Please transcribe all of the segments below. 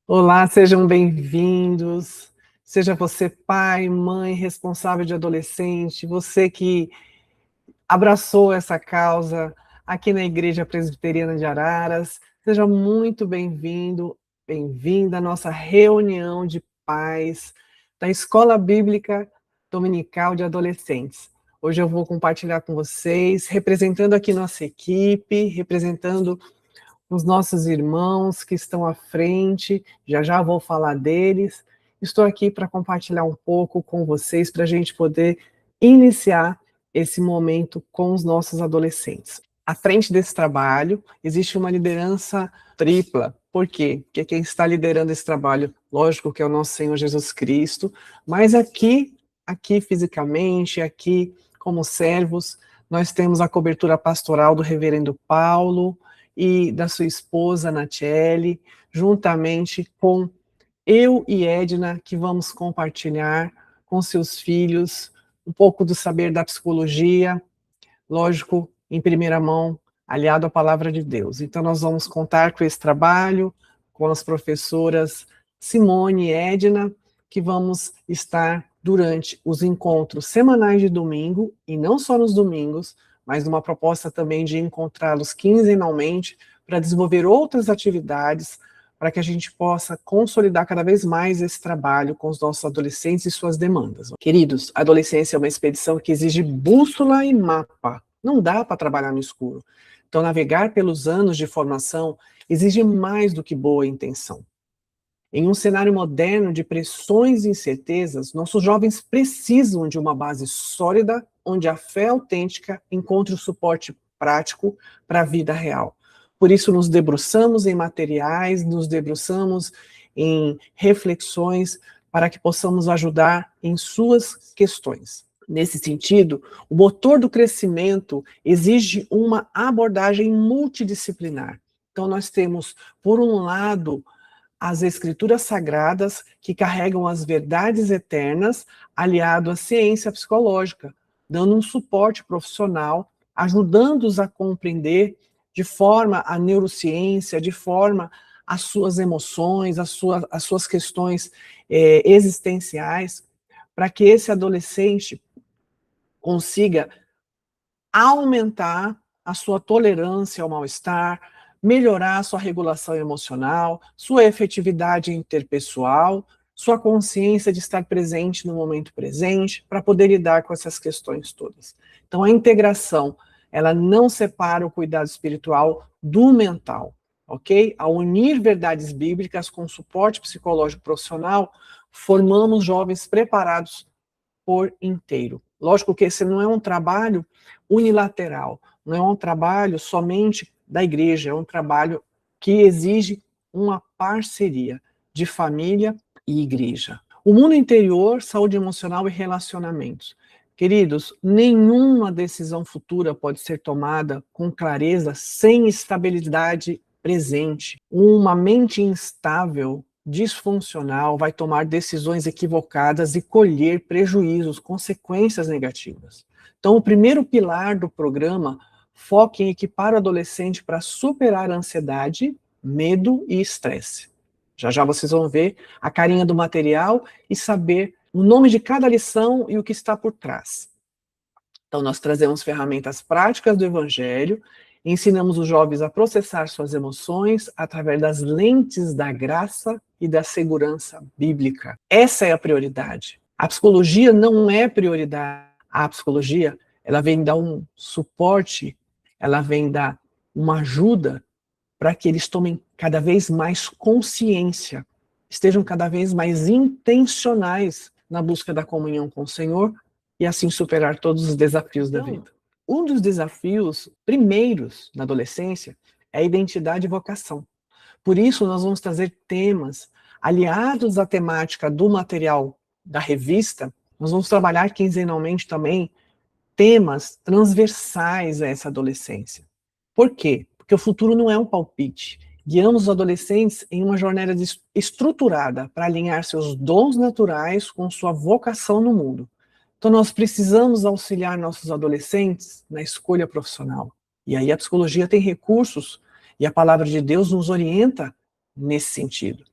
Olá, sejam bem-vindos. Seja você pai, mãe, responsável de adolescente, você que abraçou essa causa aqui na Igreja Presbiteriana de Araras, seja muito bem-vindo, bem-vinda à nossa reunião de pais da Escola Bíblica Dominical de Adolescentes. Hoje eu vou compartilhar com vocês, representando aqui nossa equipe, representando os nossos irmãos que estão à frente, já já vou falar deles. Estou aqui para compartilhar um pouco com vocês, para a gente poder iniciar esse momento com os nossos adolescentes. À frente desse trabalho, existe uma liderança tripla. Por quê? Porque quem está liderando esse trabalho, lógico que é o nosso Senhor Jesus Cristo, mas aqui fisicamente, aqui como servos, nós temos a cobertura pastoral do reverendo Paulo, e da sua esposa, Natiele, juntamente com eu e Edna, que vamos compartilhar com seus filhos um pouco do saber da psicologia, lógico, em primeira mão, aliado à palavra de Deus. Então, nós vamos contar com esse trabalho, com as professoras Simone e Edna, que vamos estar durante os encontros semanais de domingo, e não só nos domingos, mas numa proposta também de encontrá-los quinzenalmente para desenvolver outras atividades, para que a gente possa consolidar cada vez mais esse trabalho com os nossos adolescentes e suas demandas. Queridos, a adolescência é uma expedição que exige bússola e mapa. Não dá para trabalhar no escuro. Então, navegar pelos anos de formação exige mais do que boa intenção. Em um cenário moderno de pressões e incertezas, nossos jovens precisam de uma base sólida, onde a fé autêntica encontre o suporte prático para a vida real. Por isso, nos debruçamos em materiais, nos debruçamos em reflexões, para que possamos ajudar em suas questões. Nesse sentido, o motor do crescimento exige uma abordagem multidisciplinar. Então, nós temos, por um lado, as escrituras sagradas, que carregam as verdades eternas, aliado à ciência psicológica, dando um suporte profissional, ajudando-os a compreender de forma a neurociência, de forma as suas emoções, as suas questões existenciais, para que esse adolescente consiga aumentar a sua tolerância ao mal-estar, melhorar a sua regulação emocional, sua efetividade interpessoal, sua consciência de estar presente no momento presente, para poder lidar com essas questões todas. Então, a integração, ela não separa o cuidado espiritual do mental, ok? Ao unir verdades bíblicas com suporte psicológico profissional, formamos jovens preparados por inteiro. Lógico que esse não é um trabalho unilateral, não é um trabalho somente da igreja, é um trabalho que exige uma parceria de família e igreja. O mundo interior, saúde emocional e relacionamentos. Queridos, nenhuma decisão futura pode ser tomada com clareza sem estabilidade presente. Uma mente instável, disfuncional, vai tomar decisões equivocadas e colher prejuízos, consequências negativas. Então, o primeiro pilar do programa foca em equipar o adolescente para superar a ansiedade, medo e estresse. Já já vocês vão ver a carinha do material e saber o nome de cada lição e o que está por trás. Então, nós trazemos ferramentas práticas do Evangelho, ensinamos os jovens a processar suas emoções através das lentes da graça e da segurança bíblica. Essa é a prioridade. A psicologia não é prioridade. A psicologia, ela vem dar um suporte, ela vem dar uma ajuda para que eles tomem cada vez mais consciência, estejam cada vez mais intencionais na busca da comunhão com o Senhor e assim superar todos os desafios da vida. Um dos desafios primeiros na adolescência é a identidade e vocação. Por isso, nós vamos trazer temas aliados à temática do material da revista. Nós vamos trabalhar quinzenalmente também temas transversais a essa adolescência. Por quê? Porque o futuro não é um palpite. Guiamos os adolescentes em uma jornada estruturada para alinhar seus dons naturais com sua vocação no mundo. Então, nós precisamos auxiliar nossos adolescentes na escolha profissional. E aí a psicologia tem recursos e a palavra de Deus nos orienta nesse sentido.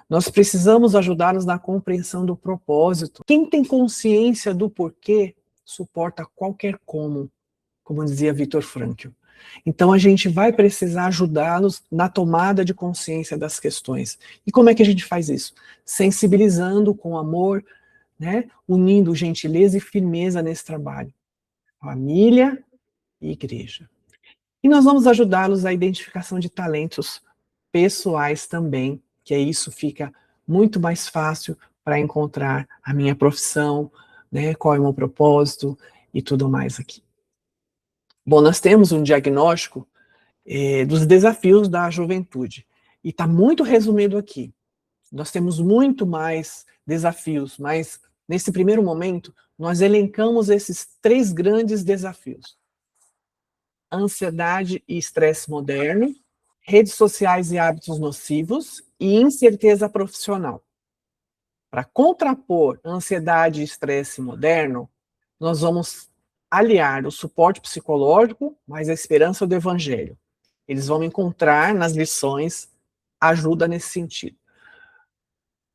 Nós precisamos ajudá-los na compreensão do propósito. Quem tem consciência do porquê, suporta qualquer como dizia Viktor Frankl. Então a gente vai precisar ajudá-los na tomada de consciência das questões. E como é que a gente faz isso? Sensibilizando com amor, né? Unindo gentileza e firmeza nesse trabalho. Família e igreja. E nós vamos ajudá-los à identificação de talentos pessoais também, que aí isso fica muito mais fácil para encontrar a minha profissão, né, qual é o meu propósito e tudo mais aqui. Bom, nós temos um diagnóstico dos desafios da juventude, e está muito resumido aqui. Nós temos muito mais desafios, mas nesse primeiro momento, nós elencamos esses 3 grandes desafios: ansiedade e estresse moderno, redes sociais e hábitos nocivos e incerteza profissional. Para contrapor ansiedade e estresse moderno, nós vamos aliar o suporte psicológico mais a esperança do evangelho. Eles vão encontrar nas lições ajuda nesse sentido.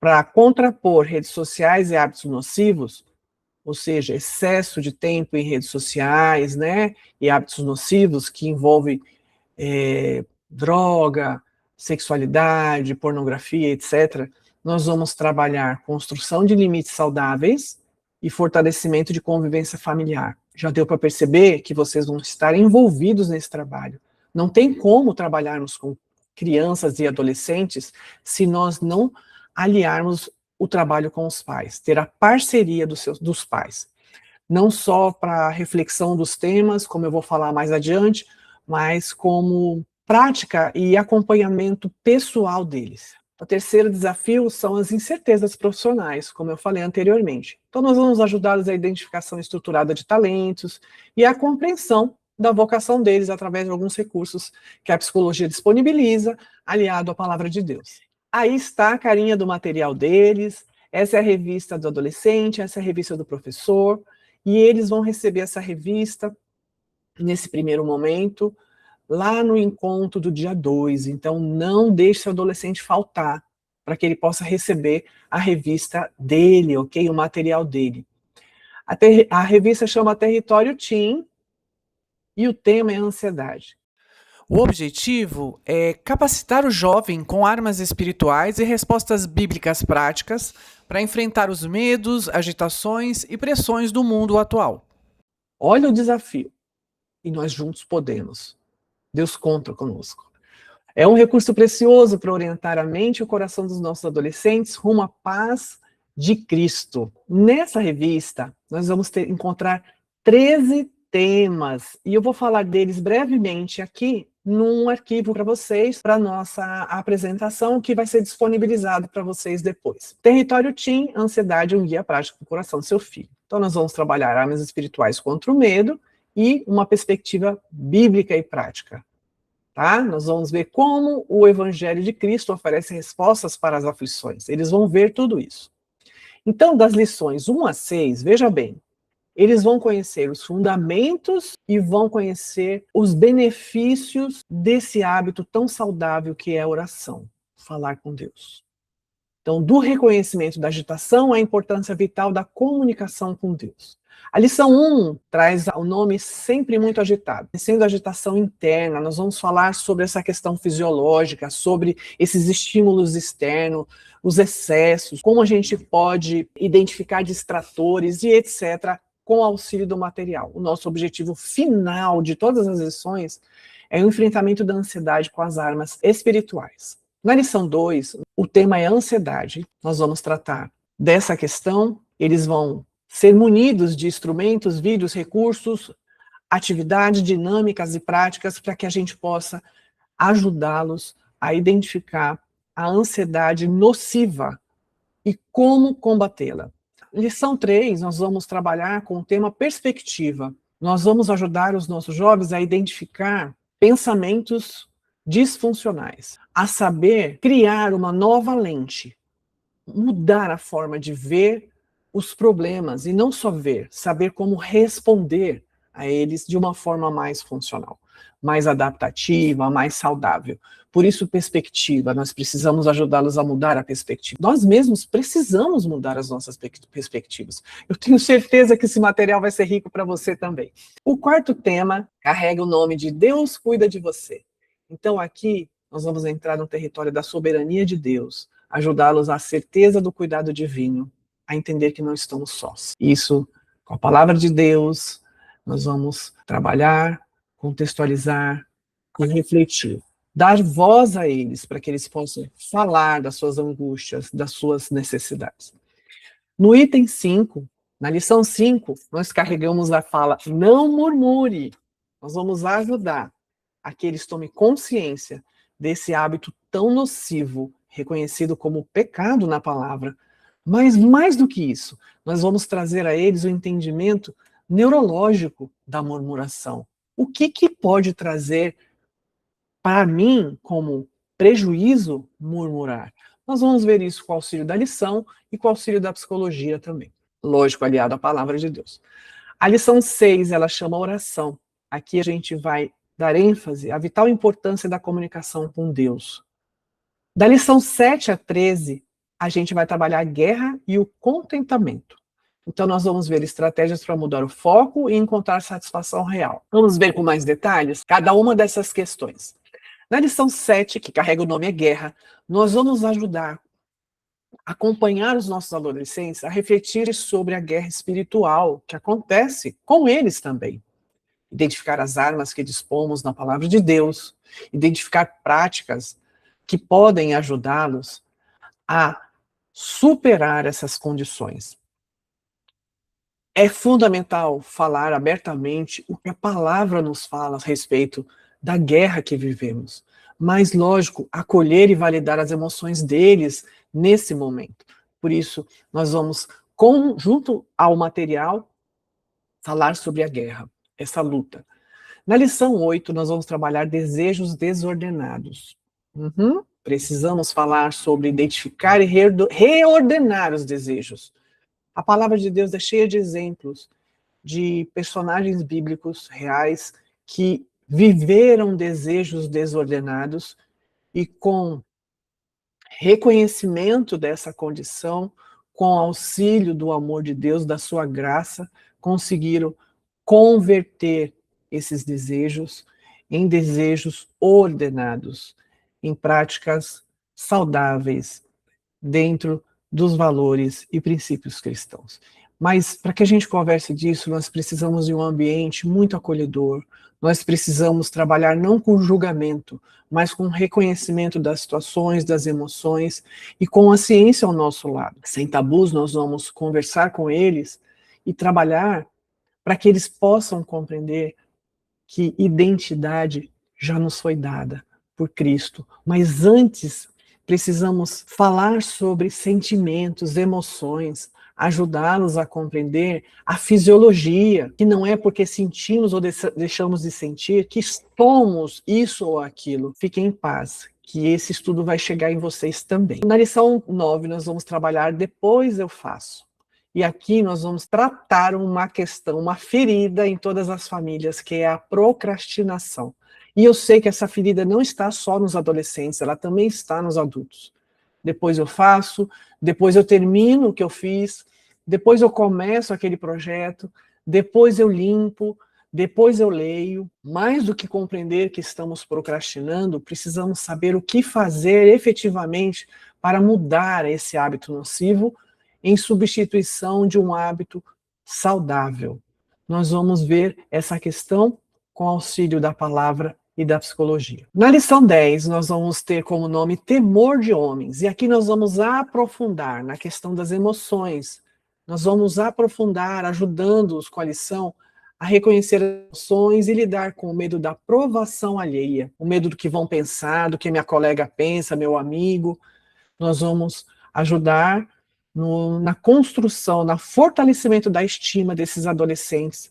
Para contrapor redes sociais e hábitos nocivos, ou seja, excesso de tempo em redes sociais, né, e hábitos nocivos que envolvem droga, sexualidade, pornografia, etc., nós vamos trabalhar construção de limites saudáveis e fortalecimento de convivência familiar. Já deu para perceber que vocês vão estar envolvidos nesse trabalho. Não tem como trabalharmos com crianças e adolescentes se nós não aliarmos o trabalho com os pais, ter a parceria dos pais. Não só para reflexão dos temas, como eu vou falar mais adiante, mas como prática e acompanhamento pessoal deles. O terceiro desafio são as incertezas profissionais, como eu falei anteriormente. Então, nós vamos ajudá-los à identificação estruturada de talentos e à compreensão da vocação deles através de alguns recursos que a psicologia disponibiliza, aliado à palavra de Deus. Aí está a carinha do material deles, essa é a revista do adolescente, essa é a revista do professor, e eles vão receber essa revista nesse primeiro momento, lá no encontro do dia 2, então não deixe seu adolescente faltar, para que ele possa receber a revista dele, ok? O material dele. A revista chama Território Teen, e o tema é ansiedade. O objetivo é capacitar o jovem com armas espirituais e respostas bíblicas práticas para enfrentar os medos, agitações e pressões do mundo atual. Olha o desafio, e nós juntos podemos. Deus conta conosco. É um recurso precioso para orientar a mente e o coração dos nossos adolescentes rumo à paz de Cristo. Nessa revista, nós vamos encontrar 13 temas, e eu vou falar deles brevemente aqui num arquivo para vocês, para nossa apresentação, que vai ser disponibilizado para vocês depois. Território Teen, ansiedade, um guia prático para o coração do seu filho. Então nós vamos trabalhar armas espirituais contra o medo e uma perspectiva bíblica e prática. Tá? Nós vamos ver como o Evangelho de Cristo oferece respostas para as aflições. Eles vão ver tudo isso. Então, das lições 1 a 6, veja bem, eles vão conhecer os fundamentos e vão conhecer os benefícios desse hábito tão saudável que é a oração, falar com Deus. Então, do reconhecimento da agitação, a importância vital da comunicação com Deus. A lição 1 traz o nome sempre muito agitado, sendo agitação interna. Nós vamos falar sobre essa questão fisiológica, sobre esses estímulos externos, os excessos, como a gente pode identificar distratores e etc., com o auxílio do material. O nosso objetivo final de todas as lições é o enfrentamento da ansiedade com as armas espirituais. Na lição 2, o tema é ansiedade. Nós vamos tratar dessa questão, eles vão ser munidos de instrumentos, vídeos, recursos, atividades dinâmicas e práticas para que a gente possa ajudá-los a identificar a ansiedade nociva e como combatê-la. Lição 3, nós vamos trabalhar com o tema perspectiva. Nós vamos ajudar os nossos jovens a identificar pensamentos disfuncionais, a saber criar uma nova lente, mudar a forma de ver os problemas, e não só ver, saber como responder a eles de uma forma mais funcional. mais adaptativa, mais saudável. Por isso, perspectiva, nós precisamos ajudá-los a mudar a perspectiva. Nós mesmos precisamos mudar as nossas perspectivas. Eu tenho certeza que esse material vai ser rico para você também. O quarto tema carrega o nome de Deus cuida de você. Então aqui nós vamos entrar no território da soberania de Deus, ajudá-los à certeza do cuidado divino, a entender que não estamos sós. Isso, com a palavra de Deus, nós vamos trabalhar, contextualizar e refletir. Dar voz a eles, para que eles possam falar das suas angústias, das suas necessidades. No item 5, na lição 5, nós carregamos a fala, não murmure. Nós vamos ajudar a que eles tomem consciência desse hábito tão nocivo, reconhecido como pecado na palavra. Mas mais do que isso, nós vamos trazer a eles o entendimento neurológico da murmuração. O que pode trazer para mim como prejuízo murmurar? Nós vamos ver isso com o auxílio da lição e com o auxílio da psicologia também. Lógico, aliado à palavra de Deus. A lição 6, ela chama oração. Aqui a gente vai dar ênfase à vital importância da comunicação com Deus. Da lição 7 a 13, a gente vai trabalhar a guerra e o contentamento. Então nós vamos ver estratégias para mudar o foco e encontrar satisfação real. Vamos ver com mais detalhes cada uma dessas questões. Na lição 7, que carrega o nome é guerra, nós vamos ajudar a acompanhar os nossos adolescentes a refletirem sobre a guerra espiritual que acontece com eles também. Identificar as armas que dispomos na palavra de Deus, identificar práticas que podem ajudá-los a superar essas condições. É fundamental falar abertamente o que a palavra nos fala a respeito da guerra que vivemos. Mas, lógico, acolher e validar as emoções deles nesse momento. Por isso, nós vamos, junto ao material, falar sobre a guerra, essa luta. Na lição 8, nós vamos trabalhar desejos desordenados. Precisamos falar sobre identificar e reordenar os desejos. A palavra de Deus é cheia de exemplos de personagens bíblicos reais que viveram desejos desordenados e com reconhecimento dessa condição, com auxílio do amor de Deus, da sua graça, conseguiram converter esses desejos em desejos ordenados, em práticas saudáveis, dentro dos valores e princípios cristãos. Mas para que a gente converse disso, nós precisamos de um ambiente muito acolhedor, nós precisamos trabalhar não com julgamento, mas com reconhecimento das situações, das emoções e com a ciência ao nosso lado. Sem tabus, nós vamos conversar com eles e trabalhar para que eles possam compreender que identidade já nos foi dada por Cristo. Mas antes, precisamos falar sobre sentimentos, emoções, ajudá-los a compreender a fisiologia, que não é porque sentimos ou deixamos de sentir que somos isso ou aquilo. Fiquem em paz, que esse estudo vai chegar em vocês também. Na lição 9, nós vamos trabalhar depois eu faço. E aqui nós vamos tratar uma questão, uma ferida em todas as famílias, que é a procrastinação. E eu sei que essa ferida não está só nos adolescentes, ela também está nos adultos. Depois eu faço, depois eu termino o que eu fiz, depois eu começo aquele projeto, depois eu limpo, depois eu leio. Mais do que compreender que estamos procrastinando, precisamos saber o que fazer efetivamente para mudar esse hábito nocivo em substituição de um hábito saudável. Nós vamos ver essa questão com auxílio da palavra e da psicologia. Na lição 10, nós vamos ter como nome temor de homens, e aqui nós vamos aprofundar na questão das emoções. Nós vamos aprofundar, ajudando-os com a lição a reconhecer as emoções e lidar com o medo da aprovação alheia, o medo do que vão pensar, do que minha colega pensa, meu amigo. Nós vamos ajudar na construção, no fortalecimento da estima desses adolescentes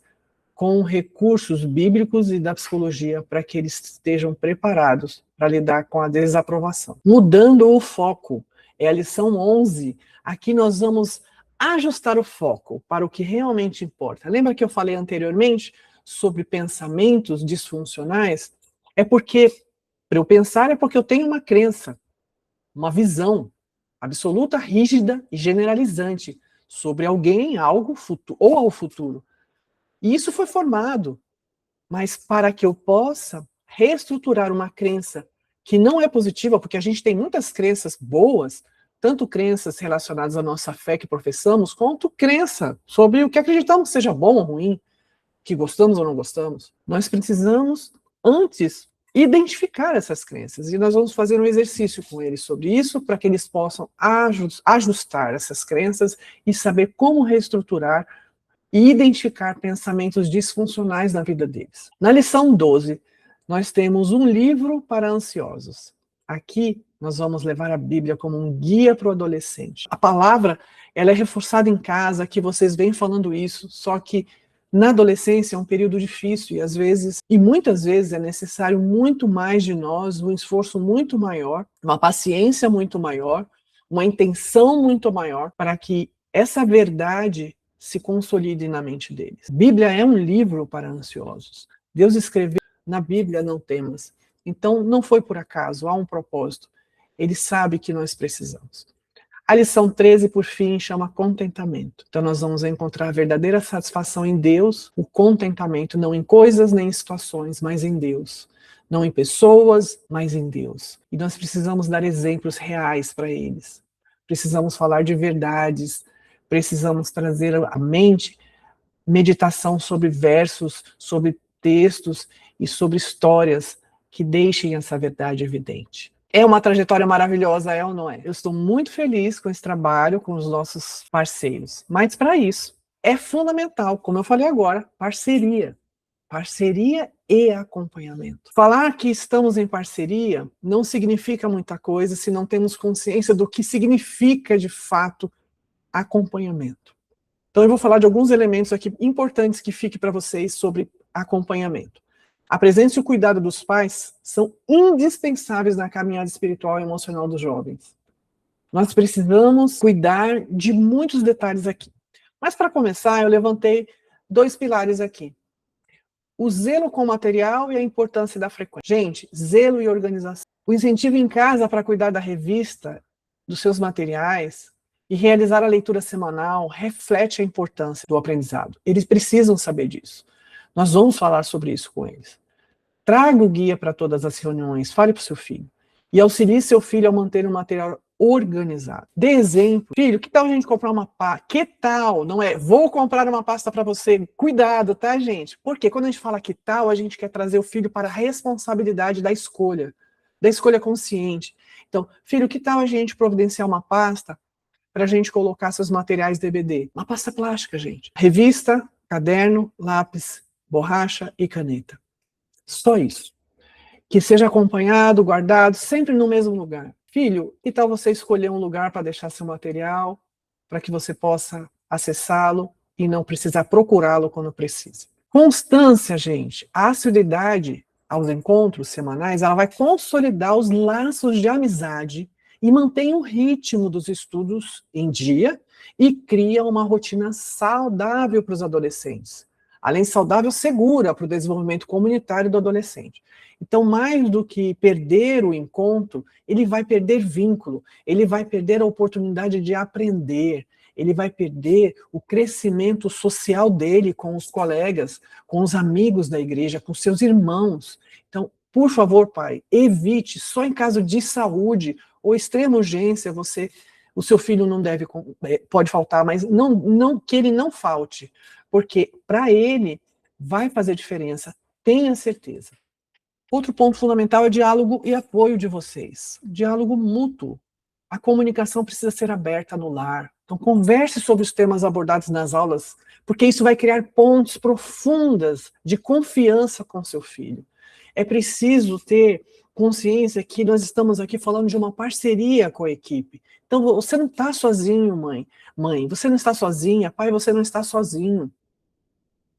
com recursos bíblicos e da psicologia para que eles estejam preparados para lidar com a desaprovação. Mudando o foco, é a lição 11. Aqui nós vamos ajustar o foco para o que realmente importa. Lembra que eu falei anteriormente sobre pensamentos disfuncionais? É porque, para eu pensar, é porque eu tenho uma crença, uma visão absoluta, rígida e generalizante sobre alguém, algo ou ao futuro. E isso foi formado, mas para que eu possa reestruturar uma crença que não é positiva, porque a gente tem muitas crenças boas, tanto crenças relacionadas à nossa fé que professamos, quanto crença sobre o que acreditamos, seja bom ou ruim, que gostamos ou não gostamos. Nós precisamos, antes, identificar essas crenças. E nós vamos fazer um exercício com eles sobre isso, para que eles possam ajustar essas crenças e saber como reestruturar e identificar pensamentos disfuncionais na vida deles. Na lição 12, nós temos um livro para ansiosos. Aqui, nós vamos levar a Bíblia como um guia para o adolescente. A palavra, ela é reforçada em casa, que vocês vêm falando isso, só que na adolescência é um período difícil e muitas vezes é necessário muito mais de nós, um esforço muito maior, uma paciência muito maior, uma intenção muito maior para que essa verdade se consolide na mente deles. Bíblia é um livro para ansiosos. Deus escreveu na Bíblia, não temas. Então, não foi por acaso, há um propósito. Ele sabe que nós precisamos. A lição 13, por fim, chama contentamento. Então, nós vamos encontrar a verdadeira satisfação em Deus, o contentamento, não em coisas nem em situações, mas em Deus. Não em pessoas, mas em Deus. E nós precisamos dar exemplos reais para eles. Precisamos falar de verdades, precisamos trazer à mente meditação sobre versos, sobre textos e sobre histórias que deixem essa verdade evidente. É uma trajetória maravilhosa, é ou não é? Eu estou muito feliz com esse trabalho, com os nossos parceiros. Mas para isso, é fundamental, como eu falei agora, parceria. Parceria e acompanhamento. Falar que estamos em parceria não significa muita coisa se não temos consciência do que significa, de fato, acompanhamento. Então eu vou falar de alguns elementos aqui importantes que fiquem para vocês sobre acompanhamento. A presença e o cuidado dos pais são indispensáveis na caminhada espiritual e emocional dos jovens. Nós precisamos cuidar de muitos detalhes aqui. Mas para começar, eu levantei 2 pilares aqui. O zelo com o material e a importância da frequência. Gente, zelo e organização. O incentivo em casa para cuidar da revista, dos seus materiais e realizar a leitura semanal reflete a importância do aprendizado. Eles precisam saber disso. Nós vamos falar sobre isso com eles. Traga o guia para todas as reuniões, fale para o seu filho. E auxilie seu filho a manter um material organizado. Dê exemplo. Filho, que tal a gente comprar uma pasta? Que tal? Não é, vou comprar uma pasta para você. Cuidado, tá, gente? Porque quando a gente fala que tal, a gente quer trazer o filho para a responsabilidade da escolha consciente. Então, filho, que tal a gente providenciar uma pasta para a gente colocar seus materiais DVD? Uma pasta plástica, gente. Revista, caderno, lápis, borracha e caneta. Só isso. Que seja acompanhado, guardado, sempre no mesmo lugar. Filho, que tal você escolher um lugar para deixar seu material, para que você possa acessá-lo e não precisar procurá-lo quando precisa. Constância, gente. A assiduidade aos encontros semanais, ela vai consolidar os laços de amizade e mantém o ritmo dos estudos em dia e cria uma rotina saudável para os adolescentes. Além de saudável, segura para o desenvolvimento comunitário do adolescente. Então, mais do que perder o encontro, ele vai perder vínculo, ele vai perder a oportunidade de aprender, ele vai perder o crescimento social dele com os colegas, com os amigos da igreja, com seus irmãos. Então, por favor, pai, evite, só em caso de saúde ou extrema urgência, o seu filho não deve, pode faltar, mas não que ele não falte, porque para ele vai fazer diferença, tenha certeza. Outro ponto fundamental é diálogo e apoio de vocês. Diálogo mútuo. A comunicação precisa ser aberta no lar. Então converse sobre os temas abordados nas aulas, porque isso vai criar pontes profundas de confiança com seu filho. É preciso ter consciência que nós estamos aqui falando de uma parceria com a equipe. Então você não está sozinho, mãe. Mãe, você não está sozinha. Pai, você não está sozinho.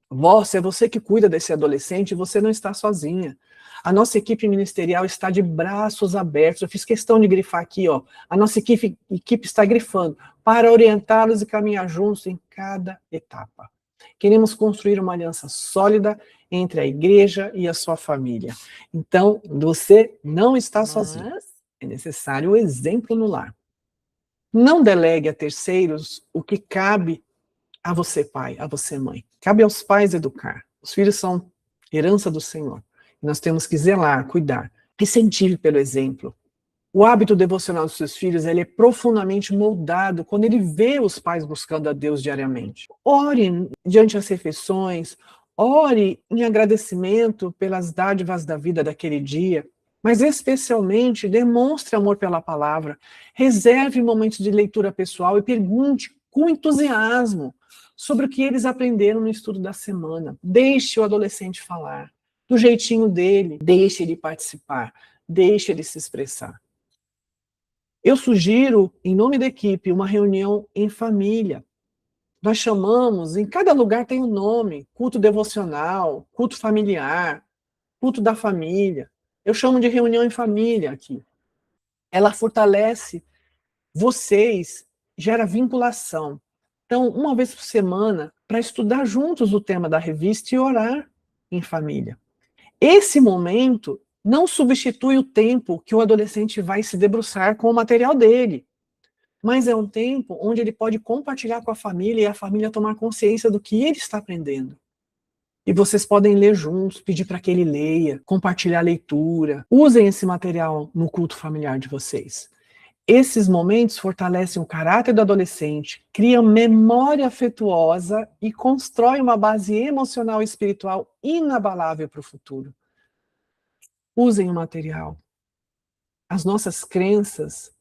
Vós, é você que cuida desse adolescente, você não está sozinha. A nossa equipe ministerial está de braços abertos. Eu fiz questão de grifar aqui, ó. A nossa equipe está grifando para orientá-los e caminhar juntos em cada etapa. Queremos construir uma aliança sólida entre a igreja e a sua família. Então, você não está sozinho. É necessário o exemplo no lar. Não delegue a terceiros o que cabe a você, pai, a você, mãe. Cabe aos pais educar. Os filhos são herança do Senhor. Nós temos que zelar, cuidar. Incentive pelo exemplo. O hábito devocional dos seus filhos, ele é profundamente moldado quando ele vê os pais buscando a Deus diariamente. Ore diante das refeições, ore em agradecimento pelas dádivas da vida daquele dia, mas especialmente demonstre amor pela palavra. Reserve momentos de leitura pessoal e pergunte com entusiasmo sobre o que eles aprenderam no estudo da semana. Deixe o adolescente falar, do jeitinho dele, deixe ele participar, deixe ele se expressar. Eu sugiro, em nome da equipe, uma reunião em família. Nós chamamos, em cada lugar tem um nome, culto devocional, culto familiar, culto da família. Eu chamo de reunião em família aqui. Ela fortalece vocês, gera vinculação. Então, uma vez por semana, para estudar juntos o tema da revista e orar em família. Esse momento não substitui o tempo que o adolescente vai se debruçar com o material dele, mas é um tempo onde ele pode compartilhar com a família e a família tomar consciência do que ele está aprendendo. E vocês podem ler juntos, pedir para que ele leia, compartilhar a leitura. Usem esse material no culto familiar de vocês. Esses momentos fortalecem o caráter do adolescente, criam memória afetuosa e constroem uma base emocional e espiritual inabalável para o futuro. Usem o material. As nossas crenças,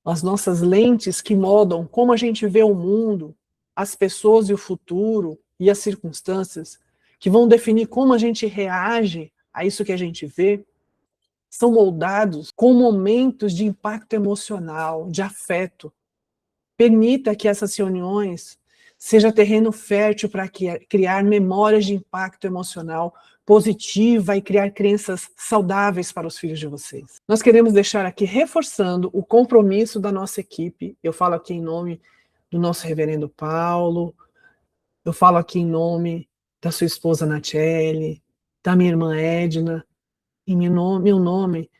as nossas lentes que moldam como a gente vê o mundo, as pessoas e o futuro e as circunstâncias, que vão definir como a gente reage a isso que a gente vê, são moldados com momentos de impacto emocional, de afeto. Permita que essas reuniões seja terreno fértil para criar memórias de impacto emocional positiva e criar crenças saudáveis para os filhos de vocês. Nós queremos deixar aqui reforçando o compromisso da nossa equipe. Eu falo aqui em nome do nosso reverendo Paulo, eu falo aqui em nome da sua esposa Nachelle, da minha irmã Edna, em meu nome,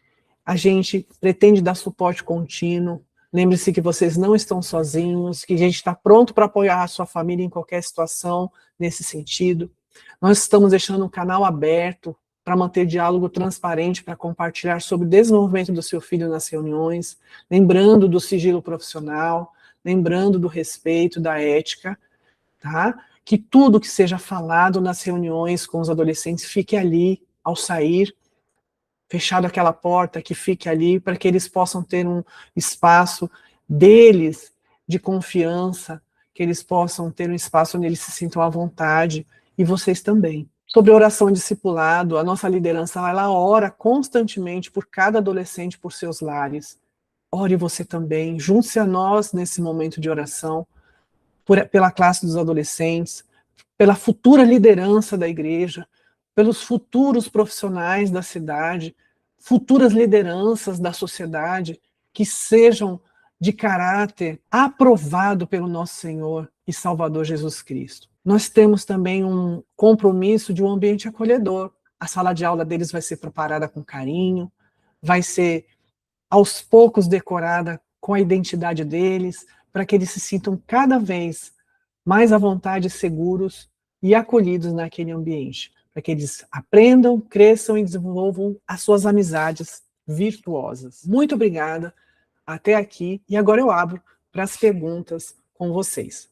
a gente pretende dar suporte contínuo. Lembre-se que vocês não estão sozinhos, que a gente está pronto para apoiar a sua família em qualquer situação nesse sentido. Nós estamos deixando um canal aberto para manter diálogo transparente, para compartilhar sobre o desenvolvimento do seu filho nas reuniões, lembrando do sigilo profissional, lembrando do respeito, da ética, tá? Que tudo que seja falado nas reuniões com os adolescentes fique ali ao sair, fechado aquela porta, que fique ali, para que eles possam ter um espaço deles de confiança, que eles possam ter um espaço onde eles se sintam à vontade, e vocês também. Sobre oração e discipulado, a nossa liderança, ela ora constantemente por cada adolescente, por seus lares. Ore você também, junte-se a nós nesse momento de oração, pela classe dos adolescentes, pela futura liderança da igreja, pelos futuros profissionais da cidade, futuras lideranças da sociedade, que sejam de caráter aprovado pelo nosso Senhor e Salvador Jesus Cristo. Nós temos também um compromisso de um ambiente acolhedor. A sala de aula deles vai ser preparada com carinho, vai ser aos poucos decorada com a identidade deles, para que eles se sintam cada vez mais à vontade, seguros e acolhidos naquele ambiente, para que eles aprendam, cresçam e desenvolvam as suas amizades virtuosas. Muito obrigada, até aqui, e agora eu abro para as perguntas com vocês.